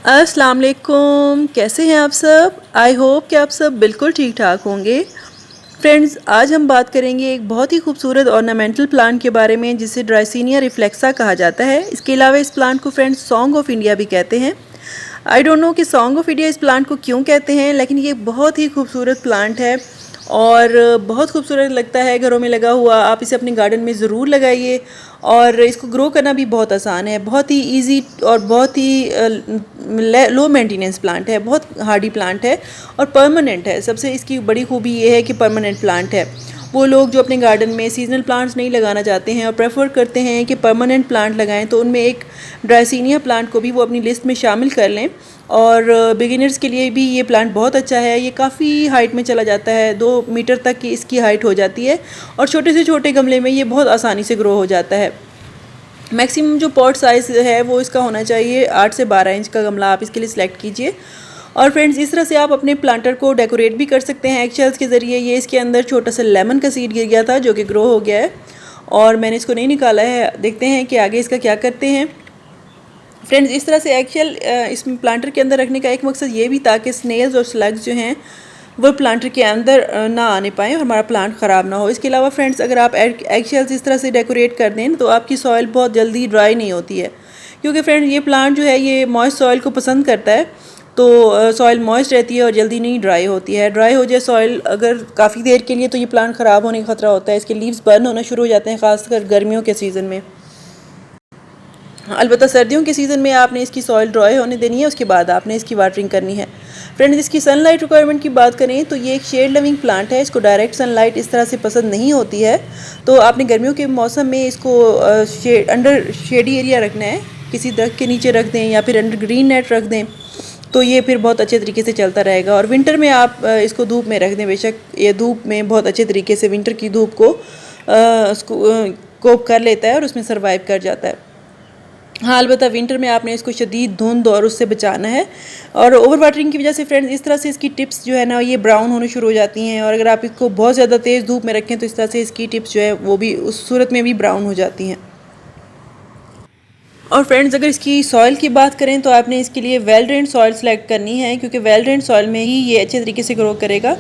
अस्सलाम वालेकुम, कैसे हैं आप सब। आई होप कि आप सब बिल्कुल ठीक ठाक होंगे। फ्रेंड्स, आज हम बात करेंगे एक बहुत ही खूबसूरत ऑर्नामेंटल प्लांट के बारे में जिसे ड्राइसिनिया रिफ्लेक्सा कहा जाता है। इसके अलावा इस प्लांट को फ्रेंड्स सॉन्ग ऑफ इंडिया भी कहते हैं। आई डोंट नो कि सॉन्ग ऑफ इंडिया इस प्लांट को क्यों कहते हैं, लेकिन ये बहुत ही खूबसूरत प्लांट है और बहुत खूबसूरत लगता है घरों में लगा हुआ। आप इसे अपने गार्डन में ज़रूर लगाइए और इसको ग्रो करना भी बहुत आसान है, बहुत ही इजी और बहुत ही लो मेंटेनेंस प्लांट है, बहुत हार्डी प्लांट है और परमानेंट है। सबसे इसकी बड़ी खूबी ये है कि परमानेंट प्लांट है। वो लोग जो अपने गार्डन में सीजनल प्लांट्स नहीं लगाना चाहते हैं और प्रेफर करते हैं कि परमानेंट प्लांट लगाएं, तो उनमें एक ड्राइसिनिया प्लांट को भी वो अपनी लिस्ट में शामिल कर लें। और बिगिनर्स के लिए भी ये प्लांट बहुत अच्छा है। ये काफ़ी हाइट में चला जाता है, 2 मीटर तक की इसकी हाइट हो जाती है और छोटे से छोटे गमले में ये बहुत आसानी से ग्रो हो जाता है। मैक्सिमम जो पॉट साइज़ है वो इसका होना चाहिए 8 से 12 इंच का गमला आप इसके लिए सिलेक्ट कीजिए। और फ्रेंड्स, इस तरह से आप अपने प्लांटर को डेकोरेट भी कर सकते हैं एगशेल्स के ज़रिए। ये इसके अंदर छोटा सा लेमन का सीड गिर गया था जो कि ग्रो हो गया है और मैंने इसको नहीं निकाला है। देखते हैं कि आगे इसका क्या करते हैं। फ्रेंड्स, इस तरह से एगशेल इस प्लांटर के अंदर रखने का एक मकसद ये भी था कि स्नेल्स और स्लग्स जो हैं वो प्लांटर के अंदर ना आने पाएँ और हमारा प्लांट ख़राब ना हो। इसके अलावा फ्रेंड्स, अगर आप एगशेल्स इस तरह से डेकोरेट कर दें तो आपकी सॉइल बहुत जल्दी ड्राई नहीं होती है, क्योंकि फ्रेंड्स ये प्लांट जो है ये मॉइस्ट सॉइल को पसंद करता है। तो सॉइल मॉइस्ट रहती है और जल्दी नहीं ड्राई होती है। ड्राई हो जाए सॉइल अगर काफ़ी देर के लिए तो ये प्लांट ख़राब होने का ख़तरा होता है। इसके लीव्स बर्न होना शुरू हो जाते हैं, ख़ासकर गर्मियों के सीज़न में। अलबत्ता सर्दियों के सीज़न में आपने इसकी सॉइल ड्राई होने देनी है, उसके बाद आपने इसकी वाटरिंग करनी है। फ्रेंड्स, इसकी सनलाइट रिक्वायरमेंट की बात करें तो ये एक शेड लविंग प्लांट है। इसको डायरेक्ट सनलाइट इस तरह से पसंद नहीं होती है, तो आपने गर्मियों के मौसम में इसको अंडर शेडी एरिया रखना है, किसी दरख्त के नीचे रख दें या फिर अंडर ग्रीन नेट रख दें, तो ये फिर बहुत अच्छे तरीके से चलता रहेगा। और विंटर में आप इसको धूप में रख दें, बेशक ये धूप में बहुत अच्छे तरीके से विंटर की धूप को कोप कर लेता है और उसमें सर्वाइव कर जाता है। हाँ, अलबत्ता विंटर में आपने इसको शदीद धुंध और उससे बचाना है। और ओवर वाटरिंग की वजह से फ्रेंड्स इस तरह से इसकी टिप्स जो है ना ये ब्राउन होने शुरू हो जाती हैं, और अगर आप इसको बहुत ज़्यादा तेज़ धूप में रखें तो इस तरह से इसकी टिप्स जो है वो भी उस सूरत में भी ब्राउन हो जाती हैं। और फ्रेंड्स, अगर इसकी सॉइल की बात करें तो आपने इसके लिए वेल ड्रेन्ड सॉइल सेलेक्ट करनी है, क्योंकि वेल ड्रेन्ड सॉइल में ही ये अच्छे तरीके से ग्रो करेगा।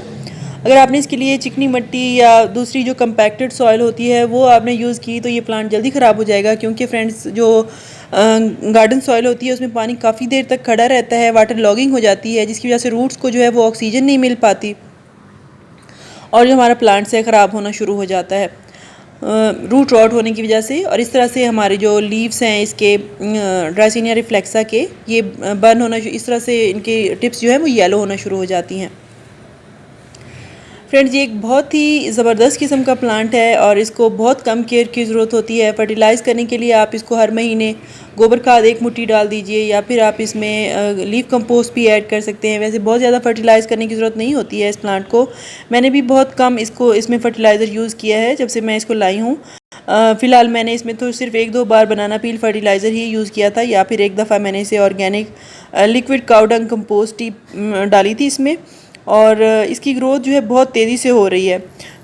अगर आपने इसके लिए चिकनी मिट्टी या दूसरी जो कंपैक्टेड सॉइल होती है वो आपने यूज़ की तो ये प्लांट जल्दी ख़राब हो जाएगा, क्योंकि फ्रेंड्स जो गार्डन सॉइल होती है उसमें पानी काफ़ी देर तक खड़ा रहता है, वाटर लॉगिंग हो जाती है, जिसकी वजह से रूट्स को जो है वो ऑक्सीजन नहीं मिल पाती और जो हमारा प्लांट है ख़राब होना शुरू हो जाता है रूट रॉट होने की वजह से। और इस तरह से हमारे जो लीव्स हैं इसके ड्राइसिनिया रिफ्लेक्सा के, ये बर्न होना, इस तरह से इनकी टिप्स जो है वो येलो होना शुरू हो जाती हैं। फ्रेंड्स, ये एक बहुत ही ज़बरदस्त किस्म का प्लांट है और इसको बहुत कम केयर की ज़रूरत होती है। फर्टिलाइज़ करने के लिए आप इसको हर महीने गोबर खाद 1 मुट्ठी डाल दीजिए, या फिर आप इसमें लीफ कंपोस्ट भी ऐड कर सकते हैं। वैसे बहुत ज़्यादा फर्टिलाइज़ करने की ज़रूरत नहीं होती है इस प्लांट को। मैंने भी बहुत कम इसमें फ़र्टिलाइज़र यूज़ किया है जब से मैं इसको लाई हूँ। फ़िलहाल मैंने इसमें तो सिर्फ 1-2 बार बनाना पील फर्टिलाइज़र ही यूज़ किया था, या फिर एक दफ़ा मैंने इसे organic liquid cow dung compost ही डाली थी इसमें। और इसकी ग्रोथ जो है बहुत तेज़ी से हो रही है,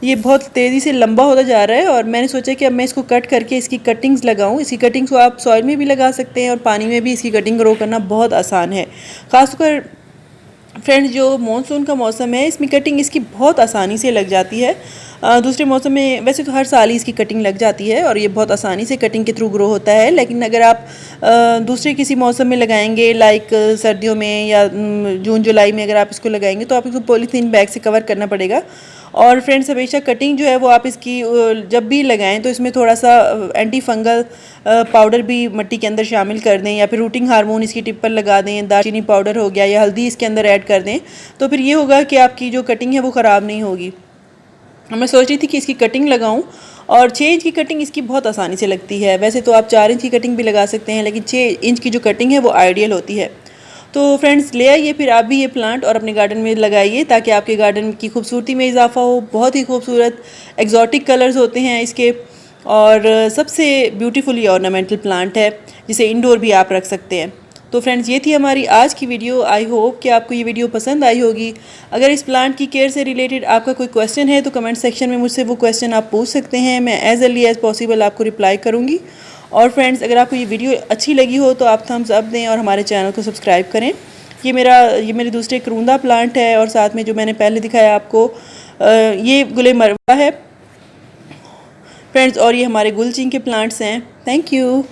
ये बहुत तेज़ी से लंबा होता जा रहा है। और मैंने सोचा कि अब मैं इसको कट करके इसकी कटिंग्स लगाऊं। इसकी कटिंग्स को आप सॉइल में भी लगा सकते हैं और पानी में भी इसकी कटिंग ग्रो करना बहुत आसान है। ख़ासकर फ्रेंड्स, जो मानसून का मौसम है इसमें कटिंग इसकी बहुत आसानी से लग जाती है। दूसरे मौसम में वैसे तो हर साल ही इसकी कटिंग लग जाती है और ये बहुत आसानी से कटिंग के थ्रू ग्रो होता है, लेकिन अगर आप दूसरे किसी मौसम में लगाएंगे, लाइक सर्दियों में या जून जुलाई में अगर आप इसको लगाएंगे तो आप इसको पॉलीथीन बैग से कवर करना पड़ेगा। और फ्रेंड्स, हमेशा कटिंग जो है वो आप इसकी जब भी लगाएं तो इसमें थोड़ा सा एंटी फंगल पाउडर भी मिट्टी के अंदर शामिल कर दें, या फिर रूटिंग हार्मोन इसकी टिप पर लगा दें, दालचीनी पाउडर हो गया या हल्दी इसके अंदर ऐड कर दें, तो फिर ये होगा कि आपकी जो कटिंग है वो ख़राब नहीं होगी। मैं सोच रही थी कि इसकी कटिंग लगाऊं, और 6 इंच की कटिंग इसकी बहुत आसानी से लगती है। वैसे तो आप 4 इंच की कटिंग भी लगा सकते हैं, लेकिन 6 इंच की जो कटिंग है वो आइडियल होती है। तो फ्रेंड्स, ले आइए फिर आप भी ये प्लांट और अपने गार्डन में लगाइए, ताकि आपके गार्डन की खूबसूरती में इजाफा हो। बहुत ही खूबसूरत एग्जॉटिक कलर्स होते हैं इसके, और सबसे ब्यूटीफुली ऑर्नामेंटल प्लांट है जिसे इंडोर भी आप रख सकते हैं। तो फ्रेंड्स, ये थी हमारी आज की वीडियो। आई होप कि आपको ये वीडियो पसंद आई होगी। अगर इस प्लांट की केयर से रिलेटेड आपका कोई क्वेश्चन है तो कमेंट सेक्शन में मुझसे वो क्वेश्चन आप पूछ सकते हैं। मैं एज अर्ली एज पॉसिबल आपको रिप्लाई करूँगी। और फ्रेंड्स, अगर आपको ये वीडियो अच्छी लगी हो तो आप थम्स अप दें और हमारे चैनल को सब्सक्राइब करें। ये मेरे दूसरे करूंदा प्लांट है और साथ में जो मैंने पहले दिखाया आपको ये गुले मरवा है फ्रेंड्स, और ये हमारे गुलचिंग के प्लांट्स हैं। Thank you.